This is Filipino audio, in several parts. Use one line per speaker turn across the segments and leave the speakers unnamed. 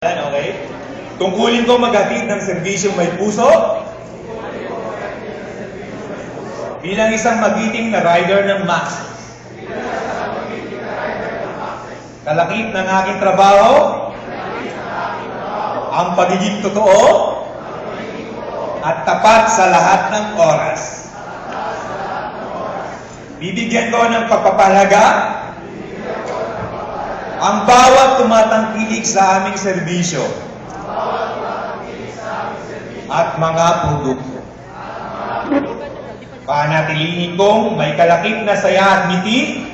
Okay? Tungkulin ko maghatid ng serbisyong may puso bilang isang magiting na rider ng MAX. Kalakip ng aking trabaho ang pagiging totoo at tapat sa lahat ng oras. Bibigyan ko ng pagpapahalaga ang bawat tumatangkilik sa aming serbisyo at mga produkto. Panatilihin kong may kalakip na saya at ngiti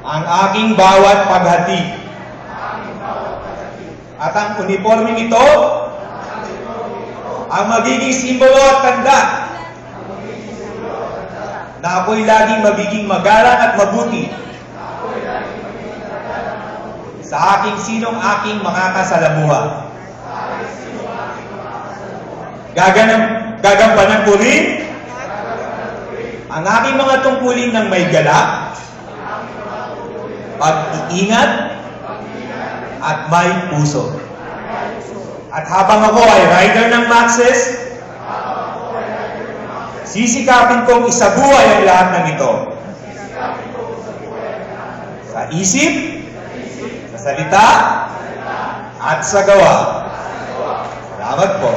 ang aking bawat paghati. At ang uniforming ito ang magiging simbolo at tanda na ako'y laging magiging magalang at mabuti sa aking sinong aking makakasalamuha. Gagampanan ko rin ang aking mga tungkulin ng may galak, pag-iingat, at may puso. At habang ako ay rider ng Maxes, sisikapin kong isabuhay ang lahat ng ito. Sa isip, sa salita, at sa gawa. Salamat po.